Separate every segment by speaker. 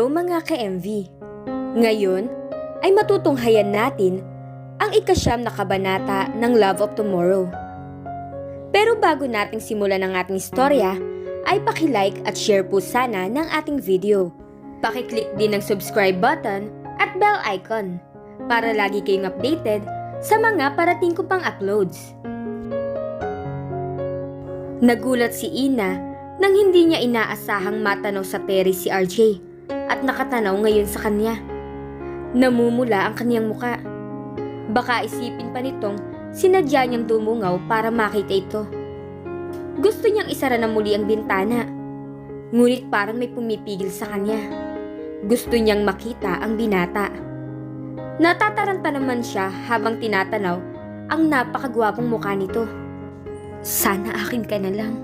Speaker 1: Hello mga ka-MV! Ngayon ay matutunghayan natin ang ika-9 na kabanata ng Love of Tomorrow. Pero bago nating simulan ang ating istorya, ay paki-like at share po sana ng ating video. Paki-click din ng subscribe button at bell icon para lagi kayong updated sa mga parating ko pang uploads. Nagulat si Ina nang hindi niya inaasahang matanaw sa terrace si RJ at nakatanaw ngayon sa kanya. Namumula ang kaniyang muka. Baka isipin pa nitong sinadya niyang dumungaw para makita ito. Gusto niyang isara na muli ang bintana, ngunit parang may pumipigil sa kanya. Gusto niyang makita ang binata. Natataranta naman siya habang tinatanaw ang napakagwapong mukha nito. Sana akin ka na lang.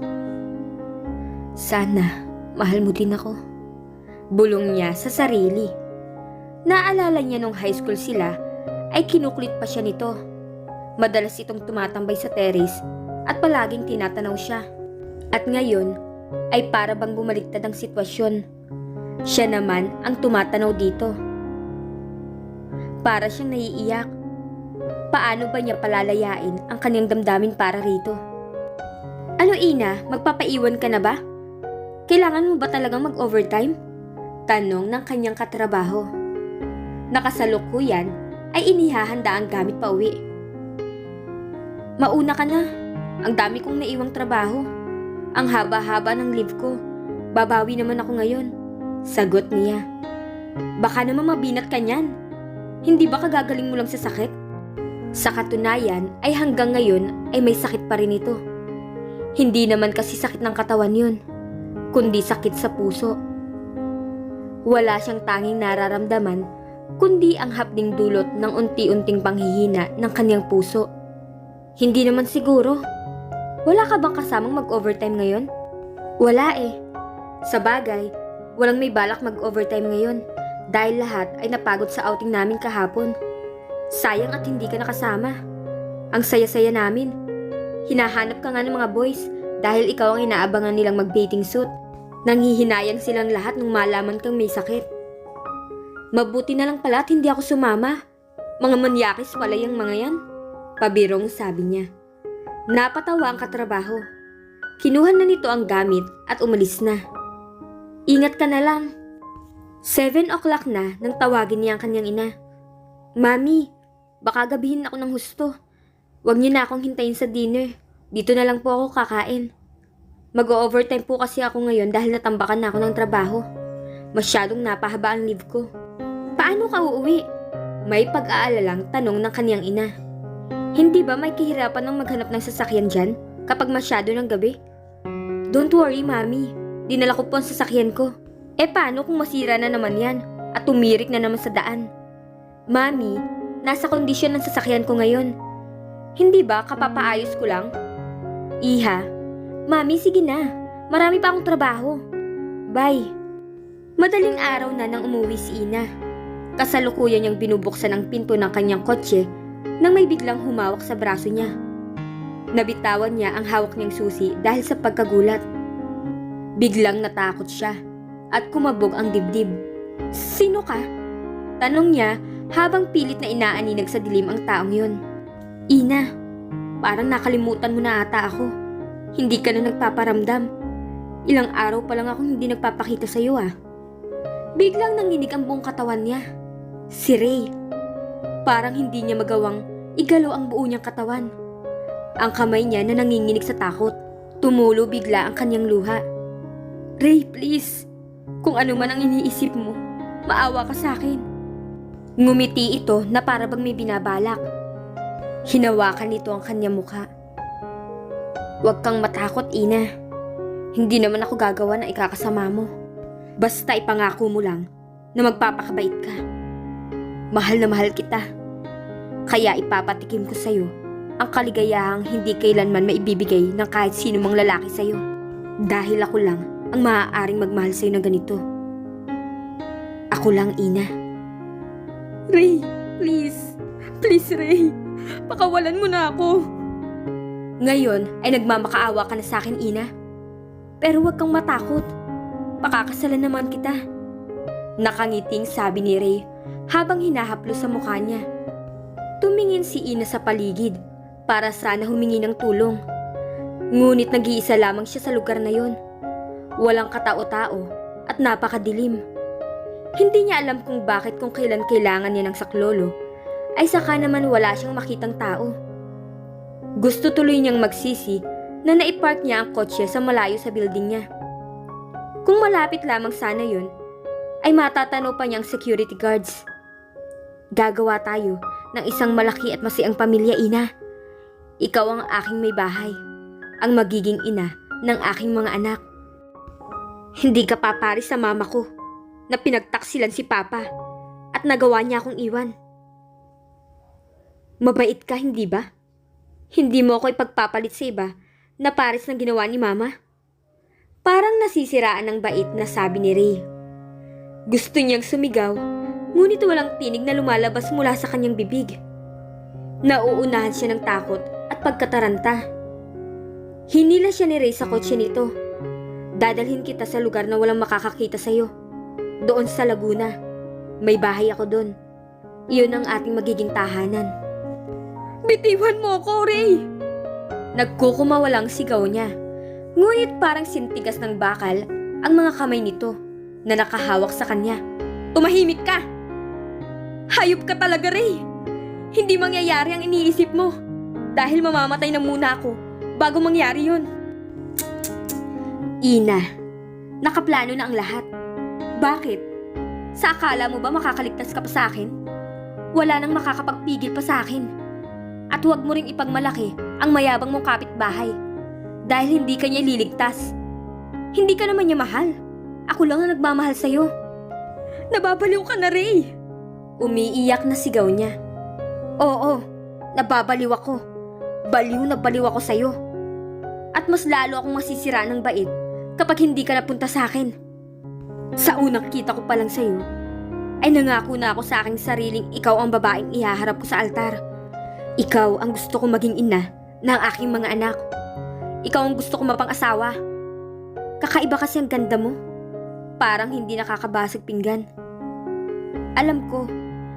Speaker 1: Sana mahal mo din ako. Bulong niya sa sarili. Naalala niya nung high school sila ay kinuklit pa siya nito. Madalas itong tumatambay sa terrace at palaging tinatanaw siya. At ngayon ay para bang bumaliktad ang sitwasyon. Siya naman ang tumatanaw dito. Para siyang naiiyak. Paano ba niya palalayain ang kanyang damdamin para rito? Ano Ina, magpapaiwan ka na ba? Kailangan mo ba talagang mag-overtime? Tanong ng kanyang katrabaho. Nakasalukuyan ay inihahanda ang gamit pa uwi. Mauna ka na. Ang dami kong naiwang trabaho. Ang haba-haba ng leave ko. Babawi naman ako ngayon. Sagot niya. Baka naman mabinat ka niyan. Hindi ba kagagaling mo lang sa sakit? Sa katunayan ay hanggang ngayon ay may sakit pa rin ito. Hindi naman kasi sakit ng katawan yun, kundi sakit sa puso. Wala siyang tanging nararamdaman, kundi ang hapding dulot ng unti-unting panghihina ng kanyang puso. Hindi naman siguro. Wala ka bang kasamang mag-overtime ngayon? Wala eh. Sa bagay, walang may balak mag-overtime ngayon dahil lahat ay napagod sa outing namin kahapon. Sayang at hindi ka nakasama. Ang saya-saya namin. Hinahanap ka nga ng mga boys dahil ikaw ang inaabangan nilang mag-bathing suit. Nanghihinayang silang lahat nung malaman kang may sakit. Mabuti na lang pala at hindi ako sumama. Mga manyakis pala yung mga yan. Pabirong sabi niya. Napatawa ang katrabaho. Kinuha na nito ang gamit at umalis na. Ingat ka na lang. 7 o'clock na nang tawagin niya ang kanyang ina. Mami, baka gabihin ako ng husto. Huwag niyo na akong hintayin sa dinner. Dito na lang po ako kakain. Mag-overtime po kasi ako ngayon dahil natambakan na ako ng trabaho. Masyadong napahaba ang leave ko. Paano ka uuwi? May pag-aalalang tanong ng kaniyang ina. Hindi ba may kahirapan ng maghanap ng sasakyan dyan kapag masyado ng gabi? Don't worry, Mami. Dinala ko po ang sasakyan ko. Paano kung masira na naman yan at tumirik na naman sa daan? Mami, nasa kondisyon ng sasakyan ko ngayon. Hindi ba kapapaayos ko lang? Iha, Mami sige na. Marami pa akong trabaho. Bye. Madaling araw na nang umuwi si Ina. Kasalukuyan niyang binubuksan ang pinto ng kanyang kotse nang may biglang humawak sa braso niya. Nabitawan niya ang hawak niyang susi dahil sa pagkagulat. Biglang natakot siya at kumabog ang dibdib. Sino ka? Tanong niya habang pilit na inaaninag sa dilim ang taong yun. Ina, parang nakalimutan mo na ata ako. Hindi ka na nagpaparamdam. Ilang araw pa lang akong hindi nagpapakita sa iyo ah. Biglang nanginig ang buong katawan niya. Si Ray. Parang hindi niya magawang igalaw ang buo niyang katawan. Ang kamay niya na nanginginig sa takot. Tumulo bigla ang kanyang luha. Ray, please. Kung ano man ang iniisip mo, maawa ka sa akin. Ngumiti ito na para bang may binabalak. Hinawakan nito ang kanyang mukha. Huwag kang matakot, Ina. Hindi naman ako gagawa ng ikakasama mo. Basta ipangako mo lang na magpapakabait ka. Mahal na mahal kita. Kaya ipapatikim ko sa'yo ang kaligayahang hindi kailanman maibibigay ng kahit sino mang lalaki sa'yo. Dahil ako lang ang maaaring magmahal sa'yo na ganito. Ako lang, Ina. Ray, please. Please, Ray. Pakawalan mo na ako. Ngayon ay nagmamakaawa ka na sa akin, Ina. Pero huwag kang matakot. Pakakasalan naman kita. Nakangiting sabi ni Ray habang hinahaplos sa mukha niya. Tumingin si Ina sa paligid para sana humingi ng tulong. Ngunit nag-iisa lamang siya sa lugar na yon. Walang katao-tao at napakadilim. Hindi niya alam kung bakit kung kailan kailangan niya ng saklolo ay saka naman wala siyang makitang tao. Gusto tuloy niyang magsisi na naipark niya ang kotse sa malayo sa building niya. Kung malapit lamang sana yun, ay matatanaw pa niyang security guards. Gagawa tayo ng isang malaki at masiang pamilya, Ina. Ikaw ang aking may bahay, ang magiging ina ng aking mga anak. Hindi ka papari sa mama ko na pinagtaksilan si Papa at nagawa niya akong iwan. Mabait ka, hindi ba? Hindi mo ako ipagpapalit sa iba na pares ng ginawa ni Mama. Parang nasisiraan ng bait na sabi ni Ray. Gusto niyang sumigaw, ngunit walang tinig na lumalabas mula sa kanyang bibig. Nauunahan siya ng takot at pagkataranta. Hinila siya ni Ray sa kotse nito. Dadalhin kita sa lugar na walang makakakita sa'yo. Doon sa Laguna. May bahay ako doon. Iyon ang ating magiging tahanan. Bitiwan mo ko, Ray! Nagkukumawalang sigaw niya. Ngunit parang sintigas ng bakal ang mga kamay nito na nakahawak sa kanya. Tumahimik ka! Hayop ka talaga, Ray! Hindi mangyayari ang iniisip mo dahil mamamatay na muna ako bago mangyari yun. Ina, nakaplano na ang lahat. Bakit? Sa akala mo ba makakaligtas ka pa sa akin? Wala nang makakapagpigil pa sa akin. At huwag mo ring ipagmalaki ang mayabang mong kapitbahay dahil hindi ka niya liligtas. Hindi ka naman niya mahal. Ako lang ang nagmamahal sa'yo. Nababaliw ka na, Ray! Umiiyak na sigaw niya. Oo, nababaliw ako. Baliw na baliw ako sa'yo. At mas lalo akong masisira ng bait kapag hindi ka napunta sa akin. Sa unang kita ko pa lang sa'yo, ay nangako na ako sa aking sariling ikaw ang babaeng ihaharap ko sa altar. Ikaw ang gusto kong maging ina ng aking mga anak. Ikaw ang gusto kong mapang-asawa. Kakaiba kasi ang ganda mo. Parang hindi nakakabasag pinggan. Alam ko,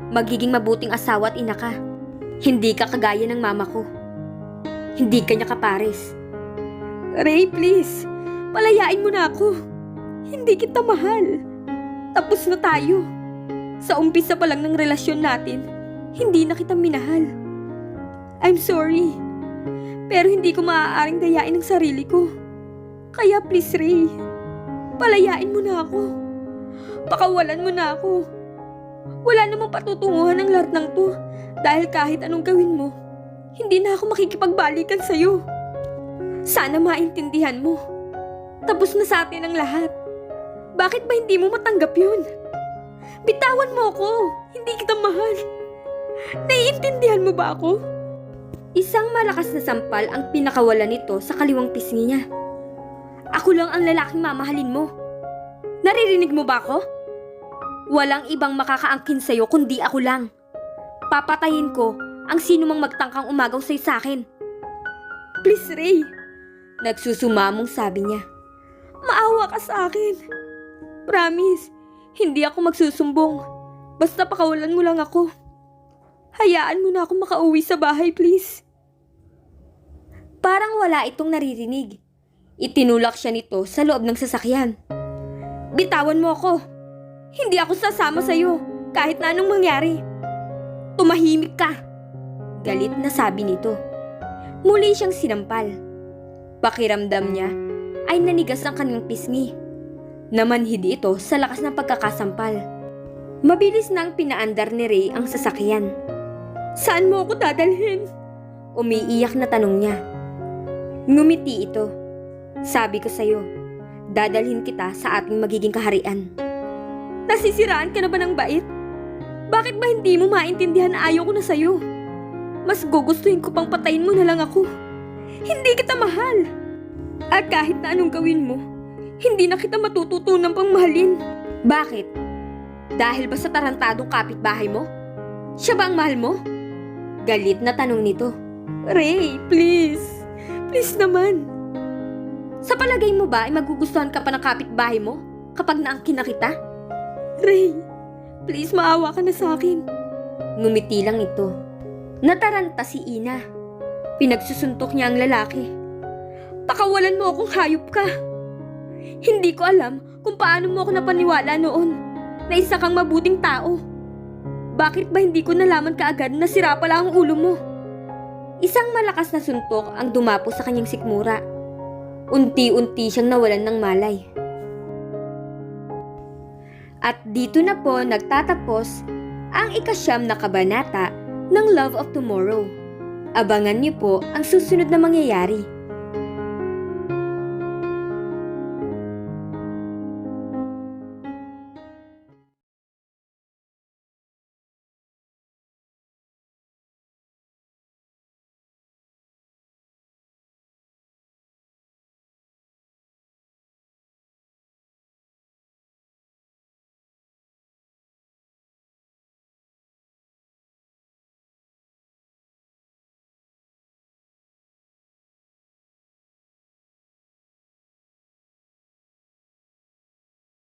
Speaker 1: magiging mabuting asawa at ina ka. Hindi ka kagaya ng mama ko. Hindi ka niya kapares. Ray, please. Palayain mo na ako. Hindi kita mahal. Tapos na tayo. Sa umpisa pa lang ng relasyon natin, hindi na kita minahal. I'm sorry. Pero hindi ko maaaring dayain ang sarili ko. Kaya please, Ray. Palayain mo na ako. Pakawalan mo na ako. Wala namang patutunguhan ng lahat ng to. Dahil kahit anong gawin mo, hindi na ako makikipagbalikan sa'yo. Sana maintindihan mo. Tapos na sa atin ang lahat. Bakit ba hindi mo matanggap yun? Bitawan mo ako. Hindi kita mahal. Naiintindihan mo ba ako? Isang malakas na sampal ang pinakawalan nito sa kaliwang pisngi niya. Ako lang ang lalaking mamahalin mo. Naririnig mo ba ako? Walang ibang makakaangkin sa'yo kundi ako lang. Papatayin ko ang sino mang magtangkang umagaw sa'yo sa akin. Please, Ray. Nagsusumamong sabi niya. Maawa ka sa akin. Promise, hindi ako magsusumbong. Basta pakawalan mo lang ako. Hayaan mo na ako makauwi sa bahay, please. Parang wala itong naririnig. Itinulak siya nito sa loob ng sasakyan. Bitawan mo ako. Hindi ako sasama sa'yo kahit na anong mangyari. Tumahimik ka. Galit na sabi nito. Muli siyang sinampal. Pakiramdam niya ay nanigas ang kanyang pisngi. Namanhid ito sa lakas ng pagkakasampal. Mabilis nang pinaandar ni Ray ang sasakyan. Saan mo ako dadalhin? Umiiyak na tanong niya. Ngumiti ito. Sabi ko sa'yo, dadalhin kita sa ating magiging kaharian. Nasisiraan ka na ba ng bait? Bakit ba hindi mo maintindihan na ayaw ko na sa'yo? Mas gugustuhin ko pang patayin mo na lang ako. Hindi kita mahal. At kahit na anong gawin mo, hindi na kita matututunan pang mahalin. Bakit? Dahil ba sa tarantadong kapitbahay mo? Siya ba ang mahal mo? Galit na tanong nito. Ray, please. Please naman. Sa palagay mo ba ay magugustuhan ka pa ng kapitbahay mo kapag naangkin na kita? Ray, please maawa ka na sa akin. Ngumiti lang ito. Nataranta si Ina. Pinagsusuntok niya ang lalaki. Pakawalan mo akong hayop ka. Hindi ko alam kung paano mo ako napaniwala noon na isa kang mabuting tao. Bakit ba hindi ko nalaman kaagad na sira pala ang ulo mo? Isang malakas na suntok ang dumapo sa kanyang sikmura. Unti-unti siyang nawalan ng malay. At dito na po nagtatapos ang ika-9 na kabanata ng Love of Tomorrow. Abangan niyo po ang susunod na mangyayari.